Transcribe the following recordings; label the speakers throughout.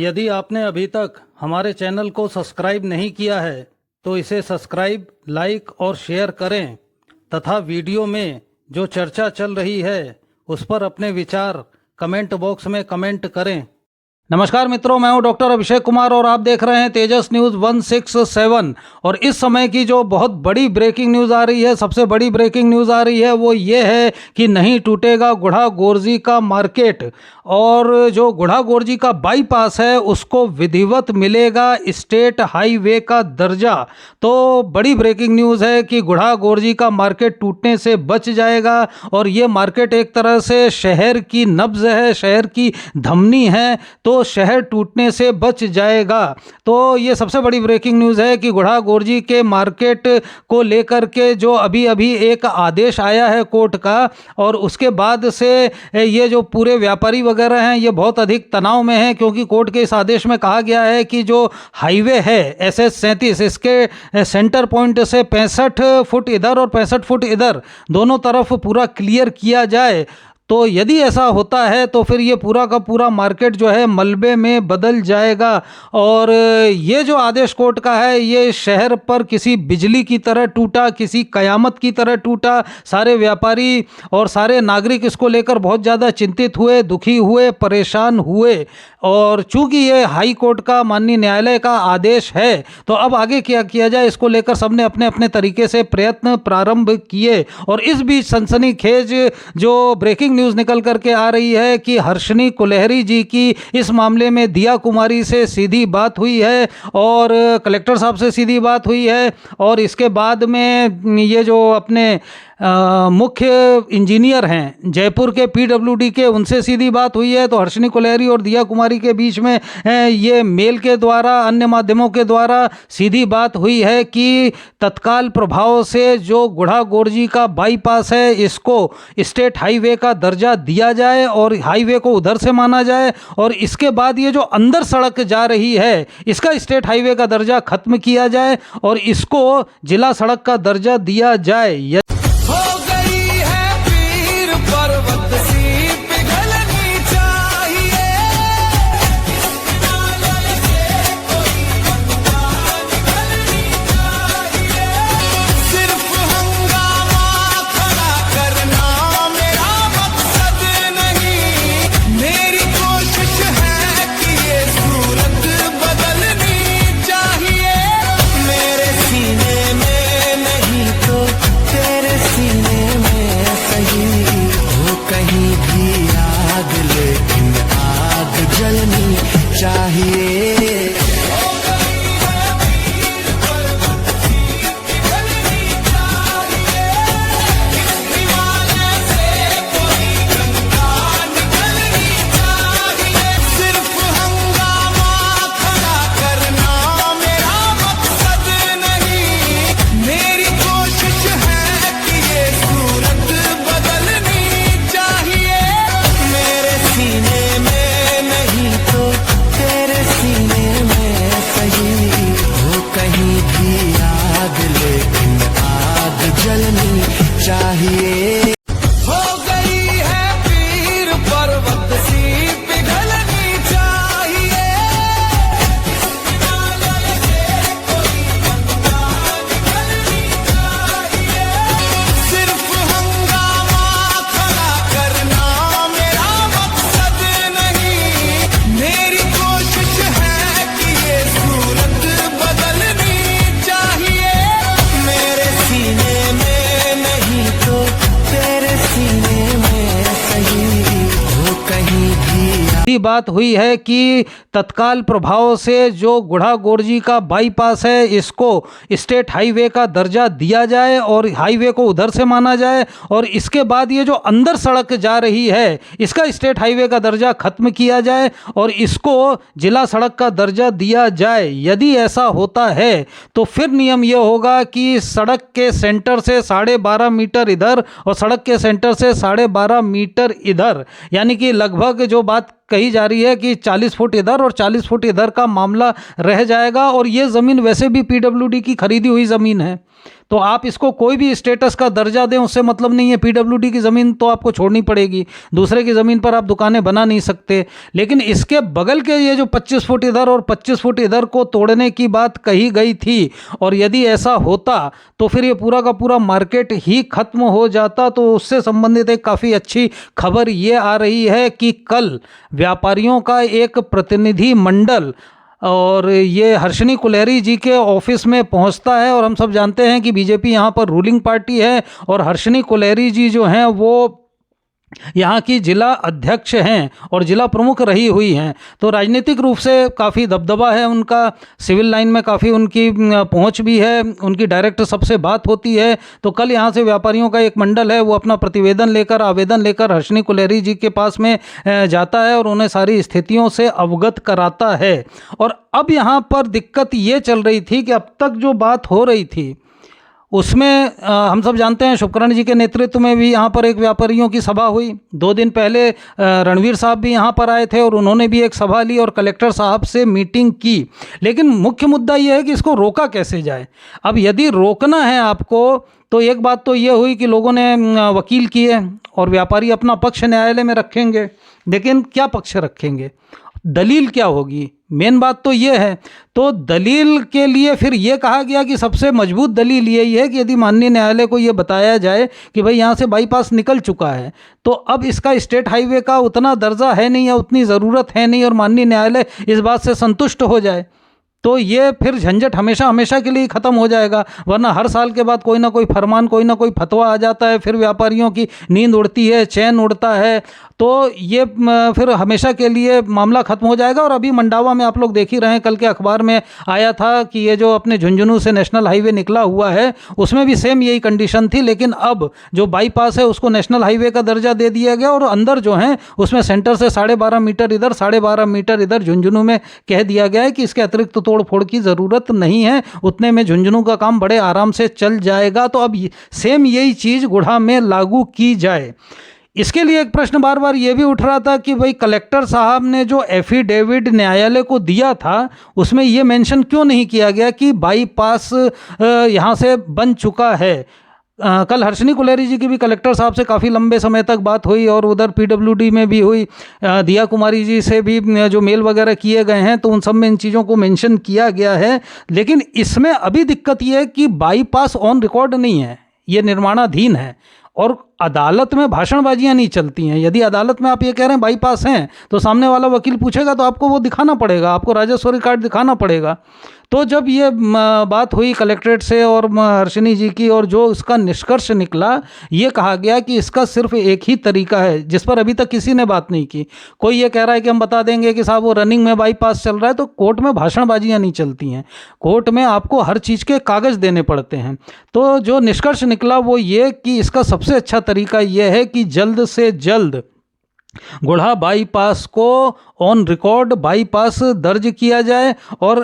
Speaker 1: यदि आपने अभी तक हमारे चैनल को सब्सक्राइब नहीं किया है तो इसे सब्सक्राइब, लाइक और शेयर करें तथा वीडियो में जो चर्चा चल रही है उस पर अपने विचार कमेंट बॉक्स में कमेंट करें। नमस्कार मित्रों, मैं हूं डॉक्टर अभिषेक कुमार और आप देख रहे हैं तेजस न्यूज़ 167। और इस समय की जो बहुत बड़ी ब्रेकिंग न्यूज़ आ रही है, सबसे बड़ी ब्रेकिंग न्यूज़ आ रही है वो ये है कि नहीं टूटेगा गुढ़ा गोरजी का मार्केट, और जो गुढ़ा गोरजी का बाईपास है उसको विधिवत मिलेगा स्टेट हाईवे का दर्जा। तो बड़ी ब्रेकिंग न्यूज़ है कि गुढ़ा गोरजी का मार्केट टूटने से बच जाएगा और ये मार्केट एक तरह से शहर की नब्ज है, शहर की धमनी है, तो शहर टूटने से बच जाएगा। तो ये सबसे बड़ी ब्रेकिंग न्यूज़ है कि गुढ़ा गोरजी के मार्केट को लेकर के जो अभी अभी एक आदेश आया है कोर्ट का, और उसके बाद से ये जो पूरे व्यापारी वगैरह हैं ये बहुत अधिक तनाव में हैं, क्योंकि कोर्ट के इस आदेश में कहा गया है कि जो हाईवे है SS 37 इसके सेंटर पॉइंट से 65 फुट इधर और 65 फुट इधर दोनों तरफ पूरा क्लियर किया जाए। तो यदि ऐसा होता है तो फिर ये पूरा का पूरा मार्केट जो है मलबे में बदल जाएगा। और ये जो आदेश कोर्ट का है ये शहर पर किसी बिजली की तरह टूटा, किसी कयामत की तरह टूटा। सारे व्यापारी और सारे नागरिक इसको लेकर बहुत ज़्यादा चिंतित हुए, दुखी हुए, परेशान हुए। और चूंकि ये हाई कोर्ट का माननीय न्यायालय का आदेश है तो अब आगे क्या किया जाए इसको लेकर सबने अपने अपने तरीके से प्रयत्न प्रारंभ किए। और इस बीच सनसनीखेज जो ब्रेकिंग न्यूज़ निकल करके आ रही है कि हर्षिनी कुलहरी जी की इस मामले में दिया कुमारी से सीधी बात हुई है और कलेक्टर साहब से सीधी बात हुई है, और इसके बाद में ये जो अपने मुख्य इंजीनियर हैं जयपुर के PWD के, उनसे सीधी बात हुई है। तो हर्षिनी कुलहरी और दिया कुमारी के बीच में ये मेल के द्वारा, अन्य माध्यमों के द्वारा सीधी बात हुई है कि तत्काल प्रभाव से जो गुढ़ा गोरजी का बाईपास है इसको स्टेट हाईवे का दर्जा दिया जाए और हाईवे को उधर से माना जाए, और इसके बाद ये जो अंदर सड़क जा रही है इसका स्टेट हाईवे का दर्जा खत्म किया जाए और इसको जिला सड़क का दर्जा दिया जाए। बात हुई है कि तत्काल प्रभाव से जो गुढ़ा गोरजी का बाईपास है इसको स्टेट हाईवे का दर्जा दिया जाए और हाईवे को उधर से माना जाए, और इसके बाद ये जो अंदर सड़क जा रही है इसका स्टेट हाईवे का दर्जा खत्म किया जाए और इसको जिला सड़क का दर्जा दिया जाए। यदि ऐसा होता है तो फिर नियम ये होगा कि सड़क के सेंटर से 12.5 मीटर इधर और सड़क के सेंटर से 12.5 मीटर इधर, यानी कि लगभग जो बात कही जा रही है कि 40 फुट इधर और 40 फुट इधर का मामला रह जाएगा। और ये ज़मीन वैसे भी PWD की खरीदी हुई ज़मीन है, तो आप इसको कोई भी स्टेटस का दर्जा दें, उससे मतलब नहीं है। पीडब्ल्यूडी की ज़मीन तो आपको छोड़नी पड़ेगी, दूसरे की ज़मीन पर आप दुकानें बना नहीं सकते। लेकिन इसके बगल के ये जो 25 फुट इधर और 25 फुट इधर को तोड़ने की बात कही गई थी, और यदि ऐसा होता तो फिर ये पूरा का पूरा मार्केट ही खत्म हो जाता। तो उससे संबंधित एक काफ़ी अच्छी खबर ये आ रही है कि कल व्यापारियों का एक प्रतिनिधि मंडल और ये हर्षिनी कुलेरी जी के ऑफिस में पहुंचता है। और हम सब जानते हैं कि बीजेपी यहाँ पर रूलिंग पार्टी है, और हर्षिनी कुलेरी जी जो हैं वो यहाँ की जिला अध्यक्ष हैं और जिला प्रमुख रही हुई हैं। तो राजनीतिक रूप से काफ़ी दबदबा है उनका, सिविल लाइन में काफ़ी उनकी पहुँच भी है, उनकी डायरेक्ट सबसे बात होती है। तो कल यहाँ से व्यापारियों का एक मंडल है, वो अपना प्रतिवेदन लेकर, आवेदन लेकर हर्षिनी कुलेरी जी के पास में जाता है और उन्हें सारी स्थितियों से अवगत कराता है। और अब यहाँ पर दिक्कत ये चल रही थी कि अब तक जो बात हो रही थी उसमें हम सब जानते हैं शुभकरण जी के नेतृत्व में भी यहाँ पर एक व्यापारियों की सभा हुई। 2 दिन पहले रणवीर साहब भी यहाँ पर आए थे और उन्होंने भी एक सभा ली और कलेक्टर साहब से मीटिंग की। लेकिन मुख्य मुद्दा ये है कि इसको रोका कैसे जाए। अब यदि रोकना है आपको तो एक बात तो ये हुई कि लोगों ने वकील किए और व्यापारी अपना पक्ष न्यायालय में रखेंगे। लेकिन क्या पक्ष रखेंगे, दलील क्या होगी, मेन बात तो ये है। तो दलील के लिए फिर ये कहा गया कि सबसे मजबूत दलील यही है कि यदि माननीय न्यायालय को ये बताया जाए कि भाई यहाँ से बाईपास निकल चुका है, तो अब इसका स्टेट हाईवे का उतना दर्जा है नहीं या उतनी ज़रूरत है नहीं, और माननीय न्यायालय इस बात से संतुष्ट हो जाए तो ये फिर झंझट हमेशा हमेशा के लिए ख़त्म हो जाएगा। वरना हर साल के बाद कोई ना कोई फरमान, कोई ना कोई फतवा आ जाता है, फिर व्यापारियों की नींद उड़ती है, चैन उड़ता है, तो ये फिर हमेशा के लिए मामला ख़त्म हो जाएगा। और अभी मंडावा में आप लोग देख ही रहे हैं, कल के अखबार में आया था कि ये जो अपने झुंझुनू से नेशनल हाईवे निकला हुआ है उसमें भी सेम यही कंडीशन थी। लेकिन अब जो बाईपास है उसको नेशनल हाईवे का दर्जा दे दिया गया और अंदर जो है उसमें सेंटर से 12.5 मीटर इधर, 12.5 मीटर इधर झुंझुनू में कह दिया गया है कि इसके अतिरिक्त तोड़ फोड़ की ज़रूरत नहीं है, उतने में झुंझुनू का काम बड़े आराम से चल जाएगा। तो अब सेम यही चीज़ गुढ़ा में लागू की जाए। इसके लिए एक प्रश्न बार बार ये भी उठ रहा था कि भाई कलेक्टर साहब ने जो एफिडेविट न्यायालय को दिया था उसमें ये मेंशन क्यों नहीं किया गया कि बाईपास यहाँ से बन चुका है। कल हर्षिनी कुलेरी जी की भी कलेक्टर साहब से काफ़ी लंबे समय तक बात हुई और उधर पीडब्ल्यूडी में भी हुई, दिया कुमारी जी से भी जो मेल वगैरह किए गए हैं, तो उन सब में इन चीज़ों को मेंशन किया गया है। लेकिन इसमें अभी दिक्कत ये है कि बाईपास ऑन रिकॉर्ड नहीं है, ये निर्माणाधीन है और अदालत में भाषणबाजियां नहीं चलती हैं। यदि अदालत में आप ये कह रहे हैं बाईपास हैं तो सामने वाला वकील पूछेगा तो आपको वो दिखाना पड़ेगा, आपको राजस्व रिकॉर्ड दिखाना पड़ेगा। तो जब ये बात हुई कलेक्ट्रेट से और हर्षिनी जी की, और जो इसका निष्कर्ष निकला ये कहा गया कि इसका सिर्फ एक ही तरीका है जिस पर अभी तक किसी ने बात नहीं की। कोई ये कह रहा है कि हम बता देंगे कि साहब वो रनिंग में बाईपास चल रहा है, तो कोर्ट में भाषणबाजियां नहीं चलती हैं, कोर्ट में आपको हर चीज़ के कागज़ देने पड़ते हैं। तो जो निष्कर्ष निकला वो ये कि इसका सबसे अच्छा तरीका यह है कि जल्द से जल्द गुढ़ा बाईपास को ऑन रिकॉर्ड बाईपास दर्ज किया जाए और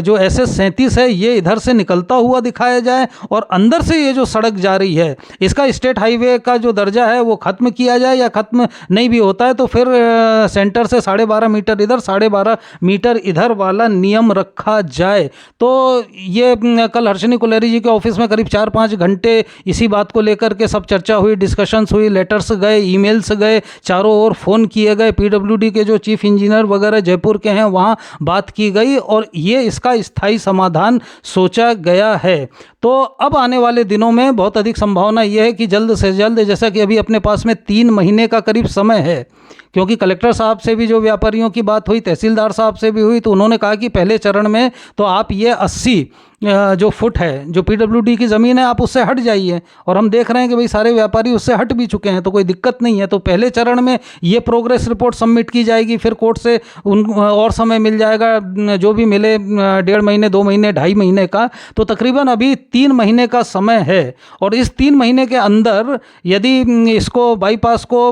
Speaker 1: जो SS 37 है ये इधर से निकलता हुआ दिखाया जाए और अंदर से ये जो सड़क जा रही है इसका स्टेट हाईवे का जो दर्जा है वो ख़त्म किया जाए, या ख़त्म नहीं भी होता है तो फिर सेंटर से 12.5 मीटर इधर 12.5 मीटर इधर वाला नियम रखा जाए। तो ये कल हर्षिनी कुलेरी जी के ऑफिस में करीब 4-5 घंटे इसी बात को लेकर के सब चर्चा हुई, डिस्कशंस हुई, लेटर्स गए, ईमेल्स गए, चारों ओर फ़ोन किए गए, पीडब्ल्यूडी के जो चीफ इंजीनियर वगैरह जयपुर के हैं वहाँ बात की गई और ये इसका स्थायी समाधान सोचा गया है। तो अब आने वाले दिनों में बहुत अधिक संभावना ये है कि जल्द से जल्द, जैसा कि अभी अपने पास में 3 महीने का करीब समय है, क्योंकि कलेक्टर साहब से भी जो व्यापारियों की बात हुई, तहसीलदार साहब से भी हुई, तो उन्होंने कहा कि पहले चरण में तो आप ये 80 जो फुट है जो पीडब्ल्यूडी की ज़मीन है आप उससे हट जाइए, और हम देख रहे हैं कि भाई सारे व्यापारी उससे हट भी चुके हैं तो कोई दिक्कत नहीं है। तो पहले चरण में ये प्रोग्रेस रिपोर्ट सबमिट की जाएगी, फिर कोर्ट से और समय मिल जाएगा, जो भी मिले 1.5 महीने, 2 महीने, 2.5 महीने का, तो तकरीबन अभी 3 महीने का समय है। और इस 3 महीने के अंदर यदि इसको बाईपास को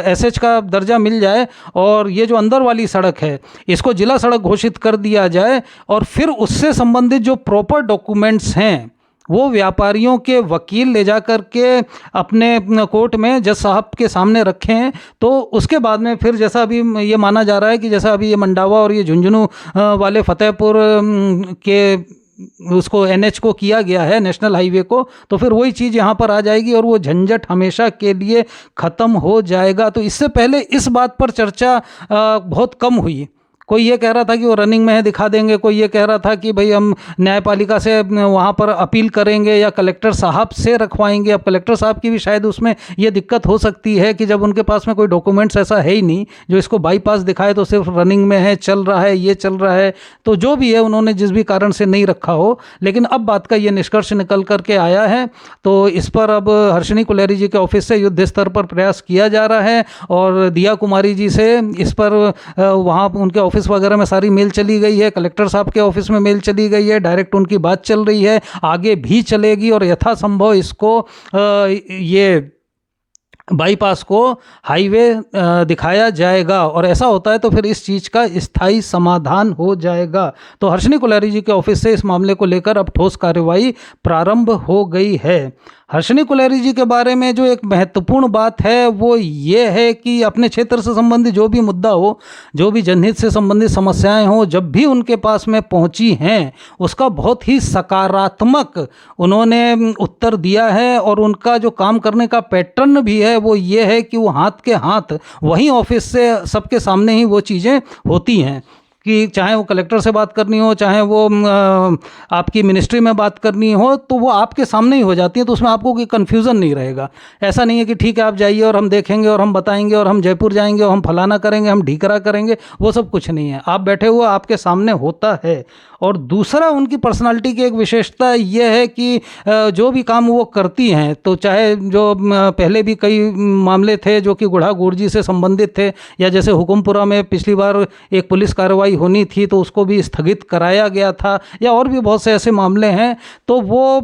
Speaker 1: SH का दर्जा मिल जाए और ये जो अंदर वाली सड़क है इसको जिला सड़क घोषित कर दिया जाए, और फिर उससे संबंधित जो प्रॉपर डॉक्यूमेंट्स हैं वो व्यापारियों के वकील ले जा कर के अपने कोर्ट में जज साहब के सामने रखें, तो उसके बाद में फिर जैसा अभी ये माना जा रहा है कि जैसा अभी ये मंडावा और ये झुंझुनू वाले फतेहपुर के उसको NH को किया गया है, नेशनल हाईवे को, तो फिर वही चीज़ यहाँ पर आ जाएगी और वो झंझट हमेशा के लिए ख़त्म हो जाएगा। तो इससे पहले इस बात पर चर्चा बहुत कम हुई। कोई ये कह रहा था कि वो रनिंग में है, दिखा देंगे, कोई ये कह रहा था कि भाई हम न्यायपालिका से वहाँ पर अपील करेंगे या कलेक्टर साहब से रखवाएंगे। अब कलेक्टर साहब की भी शायद उसमें ये दिक्कत हो सकती है कि जब उनके पास में कोई डॉक्यूमेंट्स ऐसा है ही नहीं जो इसको बाईपास दिखाए, तो सिर्फ रनिंग में है, चल रहा है, ये चल रहा है, तो जो भी है उन्होंने जिस भी कारण से नहीं रखा हो, लेकिन अब बात का ये निष्कर्ष निकल करके आया है। तो इस पर अब हर्षिनी कुलेरी जी के ऑफिस से युद्ध स्तर पर प्रयास किया जा रहा है और दिया कुमारी जी से इस पर वहाँ उनके ऑफिस वगैरह में सारी मेल चली गई है, कलेक्टर साहब के ऑफिस में मेल चली गई है, डायरेक्ट उनकी बात चल रही है, आगे भी चलेगी और यथासंभव इसको ये बाईपास को हाईवे दिखाया जाएगा और ऐसा होता है तो फिर इस चीज़ का स्थायी समाधान हो जाएगा। तो हर्षिनी कुलेरी जी के ऑफिस से इस मामले को लेकर अब ठोस कार्रवाई प्रारंभ हो गई है। हर्षिनी कुलेरी जी के बारे में जो एक महत्वपूर्ण बात है वो ये है कि अपने क्षेत्र से संबंधित जो भी मुद्दा हो, जो भी जनहित से संबंधित समस्याएं हो, जब भी उनके पास में पहुंची हैं उसका बहुत ही सकारात्मक उन्होंने उत्तर दिया है और उनका जो काम करने का पैटर्न भी है वो ये है कि वो हाथ के हाथ वहीं ऑफिस से सबके सामने ही वो चीज़ें होती हैं कि चाहे वो कलेक्टर से बात करनी हो, चाहे वो आपकी मिनिस्ट्री में बात करनी हो, तो वो आपके सामने ही हो जाती है। तो उसमें आपको कोई कन्फ्यूज़न नहीं रहेगा। ऐसा नहीं है कि ठीक है आप जाइए और हम देखेंगे और हम बताएंगे और हम जयपुर जाएंगे और हम फलाना करेंगे, हम ढीकरा करेंगे, वो सब कुछ नहीं है। आप बैठे हुए आपके सामने होता है। और दूसरा उनकी पर्सनालिटी की एक विशेषता ये है कि जो भी काम वो करती हैं, तो चाहे जो पहले भी कई मामले थे जो कि गुढ़ा गुर्जी से संबंधित थे, या जैसे हुकुमपुरा में पिछली बार एक पुलिस कार्रवाई होनी थी तो उसको भी स्थगित कराया गया था, या और भी बहुत से ऐसे मामले हैं, तो वो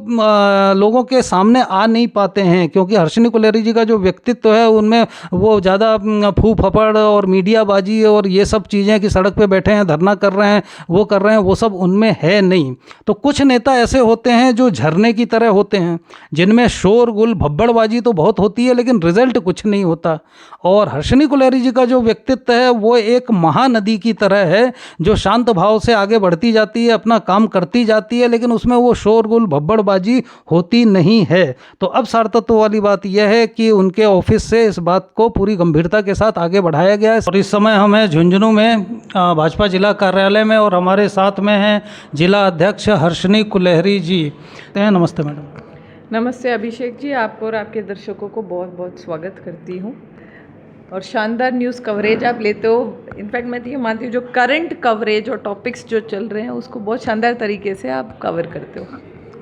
Speaker 1: लोगों के सामने आ नहीं पाते हैं क्योंकि हर्षिनी कुलेरी जी का जो व्यक्तित्व है उनमें वो ज़्यादा फू फपड़ और मीडियाबाजी और ये सब चीज़ें कि सड़क पे बैठे हैं, धरना कर रहे हैं, वो सब उनमें है नहीं। तो कुछ नेता ऐसे होते हैं जो झरने की तरह होते हैं, जिनमें शोरगुल भब्बड़बाजी तो बहुत होती है लेकिन रिजल्ट कुछ नहीं होता। और हर्षिनी कुलेरी जी का जो व्यक्तित्व है वो एक महानदी की तरह है जो शांत भाव से आगे बढ़ती जाती है, अपना काम करती जाती है, लेकिन उसमें वो शोरगुल भब्बड़बाजी होती नहीं है। तो अब सार्थत्व वाली बात यह है कि उनके ऑफिस से इस बात को पूरी गंभीरता के साथ आगे बढ़ाया गया है। और इस समय हम हैं झुंझुनू में भाजपा जिला कार्यालय में और हमारे साथ में हैं जिला अध्यक्ष हर्षिनी कुलेरी जी। नमस्ते मैडम।
Speaker 2: नमस्ते अभिषेक जी, आपको और आपके दर्शकों को बहुत बहुत स्वागत करती हूँ और शानदार न्यूज़ कवरेज आप लेते हो। इनफैक्ट मैं तो ये मानती हूँ जो करंट कवरेज और टॉपिक्स जो चल रहे हैं उसको बहुत शानदार तरीके से आप कवर करते हो।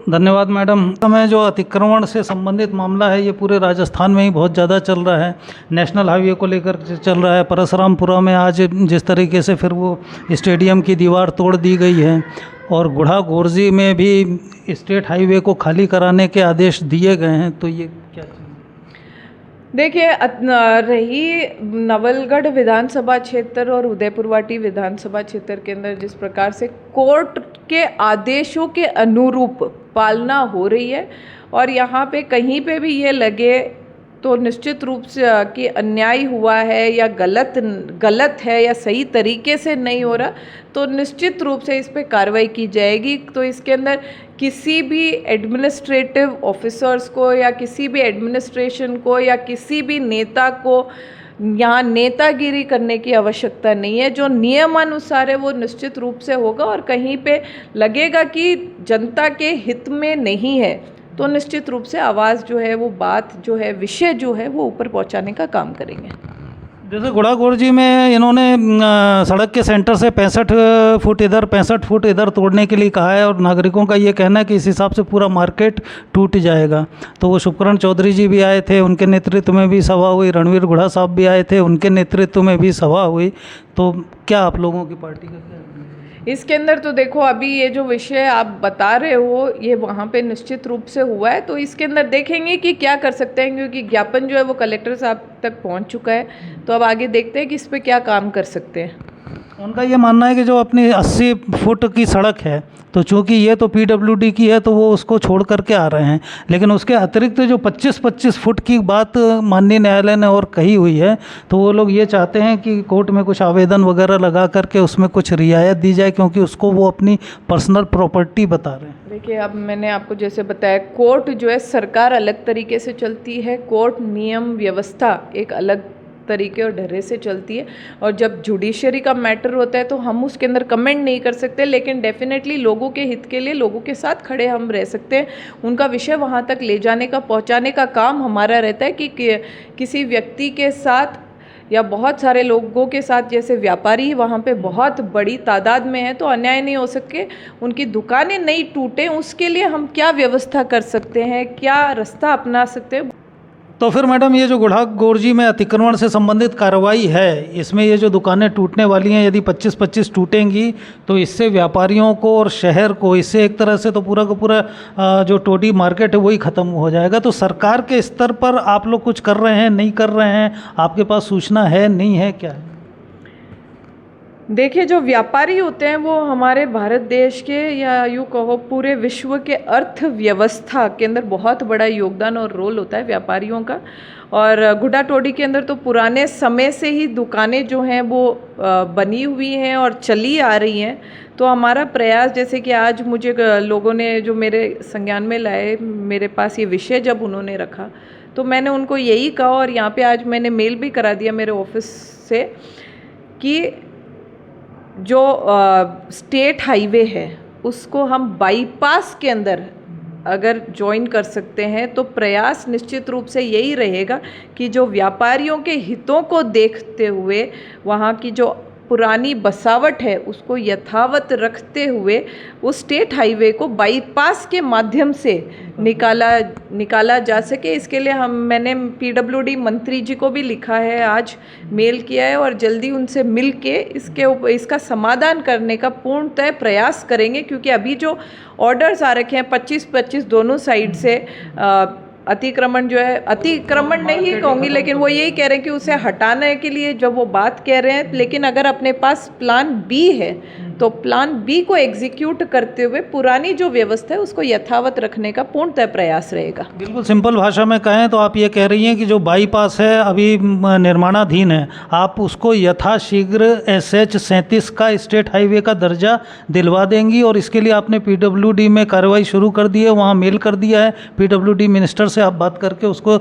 Speaker 1: धन्यवाद मैडम। समय जो अतिक्रमण से संबंधित मामला है ये पूरे राजस्थान में ही बहुत ज़्यादा चल रहा है, नेशनल हाईवे को लेकर चल रहा है। परशुरामपुरा में आज जिस तरीके से फिर वो स्टेडियम की दीवार तोड़ दी गई है और गुढ़ा गोरजी में भी स्टेट हाईवे को खाली कराने के आदेश दिए गए हैं, तो ये क्या?
Speaker 2: देखिए, रही नवलगढ़ विधानसभा क्षेत्र और उदयपुरवाटी विधानसभा क्षेत्र के अंदर जिस प्रकार से कोर्ट के आदेशों के अनुरूप पालना हो रही है और यहाँ पे कहीं पे भी ये लगे तो निश्चित रूप से कि अन्याय हुआ है या गलत है या सही तरीके से नहीं हो रहा, तो निश्चित रूप से इस पे कार्रवाई की जाएगी। तो इसके अंदर किसी भी एडमिनिस्ट्रेटिव ऑफिसर्स को या किसी भी एडमिनिस्ट्रेशन को या किसी भी नेता को यहाँ नेतागिरी करने की आवश्यकता नहीं है। जो नियमानुसार है वो निश्चित रूप से होगा और कहीं पे लगेगा कि जनता के हित में नहीं है तो निश्चित रूप से आवाज़ जो है, वो बात जो है, विषय जो है वो ऊपर पहुंचाने का काम करेंगे।
Speaker 1: जैसे गुढ़ा गोरजी में इन्होंने सड़क के सेंटर से 65 फुट इधर 65 फुट इधर तोड़ने के लिए कहा है और नागरिकों का ये कहना है कि इस हिसाब से पूरा मार्केट टूट जाएगा। तो वो शुभकरण चौधरी जी भी आए थे, उनके नेतृत्व में भी सभा हुई, रणवीर गुढ़ा साहब भी आए थे, उनके नेतृत्व में भी सभा हुई। तो क्या आप लोगों की पार्टी का क्या?
Speaker 2: इसके अंदर तो देखो, अभी ये जो विषय आप बता रहे हो ये वहाँ पे निश्चित रूप से हुआ है, तो इसके अंदर देखेंगे कि क्या कर सकते हैं, क्योंकि ज्ञापन जो है वो कलेक्टर साहब तक पहुँच चुका है। तो अब आगे देखते हैं कि इस पे क्या काम कर सकते हैं।
Speaker 1: उनका ये मानना है कि जो अपनी 80 फुट की सड़क है, तो चूंकि ये तो पीडब्ल्यूडी की है तो वो उसको छोड़ करके आ रहे हैं, लेकिन उसके अतिरिक्त जो 25-25 फुट की बात माननीय न्यायालय ने और कही हुई है, तो वो लोग ये चाहते हैं कि कोर्ट में कुछ आवेदन वगैरह लगा करके उसमें कुछ रियायत दी जाए, क्योंकि उसको वो अपनी पर्सनल प्रॉपर्टी बता रहे हैं।
Speaker 2: देखिए, अब मैंने आपको जैसे बताया, कोर्ट जो है सरकार अलग तरीके से चलती है, कोर्ट नियम व्यवस्था एक अलग तरीके और ढर्रे से चलती है, और जब जुडिशरी का मैटर होता है तो हम उसके अंदर कमेंट नहीं कर सकते, लेकिन डेफिनेटली लोगों के हित के लिए लोगों के साथ खड़े हम रह सकते हैं। उनका विषय वहाँ तक ले जाने का, पहुँचाने का काम हमारा रहता है कि किसी व्यक्ति के साथ या बहुत सारे लोगों के साथ, जैसे व्यापारी वहाँ पे बहुत बड़ी तादाद में है, तो अन्याय नहीं हो सके, उनकी दुकानें नहीं टूटे, उसके लिए हम क्या व्यवस्था कर सकते हैं, क्या रास्ता अपना सकते हैं।
Speaker 1: तो फिर मैडम, ये जो गुढ़ा गोरजी में अतिक्रमण से संबंधित कार्रवाई है, इसमें ये जो दुकानें टूटने वाली हैं, यदि 25-25 टूटेंगी तो इससे व्यापारियों को और शहर को, इससे एक तरह से तो पूरा का पूरा जो टोडी मार्केट है वही ख़त्म हो जाएगा। तो सरकार के स्तर पर आप लोग कुछ कर रहे हैं, नहीं कर रहे हैं? आपके पास सूचना है, नहीं है, क्या है?
Speaker 2: देखिए, जो व्यापारी होते हैं वो हमारे भारत देश के, या यूँ कहो पूरे विश्व के अर्थव्यवस्था के अंदर बहुत बड़ा योगदान और रोल होता है व्यापारियों का। और गुड्डा टोडी के अंदर तो पुराने समय से ही दुकानें जो हैं वो बनी हुई हैं और चली आ रही हैं। तो हमारा प्रयास, जैसे कि आज मुझे लोगों ने जो मेरे संज्ञान में लाए, मेरे पास ये विषय जब उन्होंने रखा, तो मैंने उनको यही कहा, और यहाँ पे आज मैंने मेल भी करा दिया मेरे ऑफिस से, कि जो स्टेट हाईवे है उसको हम बाईपास के अंदर अगर ज्वाइन कर सकते हैं, तो प्रयास निश्चित रूप से यही रहेगा कि जो व्यापारियों के हितों को देखते हुए वहाँ की जो पुरानी बसावट है उसको यथावत रखते हुए उस स्टेट हाईवे को बाईपास के माध्यम से निकाला जा सके। इसके लिए मैंने पीडब्ल्यूडी मंत्री जी को भी लिखा है, आज मेल किया है, और जल्दी उनसे मिल के इसका समाधान करने का पूर्णतः प्रयास करेंगे। क्योंकि अभी जो ऑर्डर्स आ रखे हैं 25-25 दोनों साइड से अतिक्रमण जो है, अतिक्रमण नहीं कहूँगी, लेकिन वो यही कह रहे हैं कि उसे हटाने के लिए जब वो बात कह रहे हैं, लेकिन अगर अपने पास प्लान बी है तो प्लान बी को एग्जीक्यूट करते हुए पुरानी जो व्यवस्था है उसको यथावत रखने का पूर्णतः प्रयास रहेगा।
Speaker 1: बिल्कुल सिंपल भाषा में कहें तो आप ये कह रही हैं कि जो बाईपास है अभी निर्माणाधीन है, आप उसको यथाशीघ्र SH 37 का स्टेट हाईवे का दर्जा दिलवा देंगी, और इसके लिए आपने PWD में कार्रवाई शुरू कर दी है, वहाँ मेल कर दिया है, PWD मिनिस्टर से आप बात करके उसको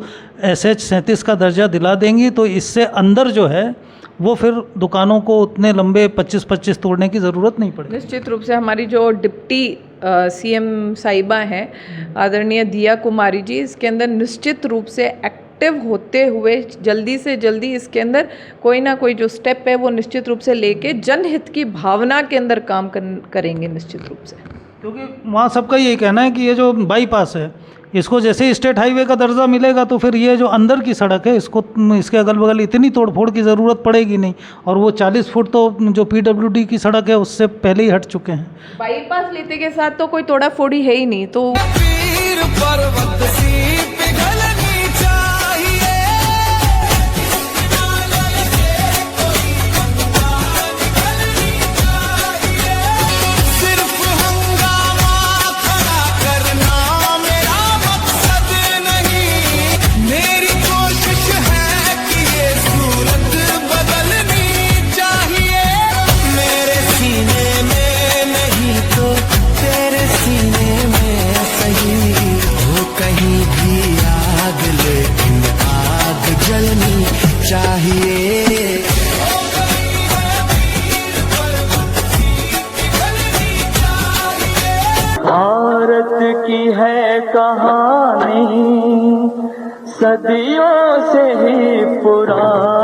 Speaker 1: SH 37 का दर्जा दिला देंगी। तो इससे अंदर जो है वो फिर दुकानों को उतने लंबे 25-25 तोड़ने की ज़रूरत नहीं पड़ेगी।
Speaker 2: निश्चित रूप से हमारी जो डिप्टी CM साहिबा हैं, आदरणीय दिया कुमारी जी, इसके अंदर निश्चित रूप से एक्टिव होते हुए जल्दी से जल्दी इसके अंदर कोई ना कोई जो स्टेप है वो निश्चित रूप से लेके जनहित की भावना के अंदर काम करेंगे निश्चित रूप से।
Speaker 1: क्योंकि वहाँ सबका यही कहना है कि ये जो बाईपास है इसको जैसे ही स्टेट हाईवे का दर्जा मिलेगा तो फिर ये जो अंदर की सड़क है इसको, इसके अगल बगल इतनी तोड़फोड़ की ज़रूरत पड़ेगी नहीं, और वो 40 फुट तो जो PWD की सड़क है उससे पहले ही हट चुके हैं।
Speaker 2: बाईपास लेते के साथ तो कोई तोड़ा फोड़ी है ही नहीं। तो
Speaker 3: भारत की है कहानी सदियों से ही पुरानी।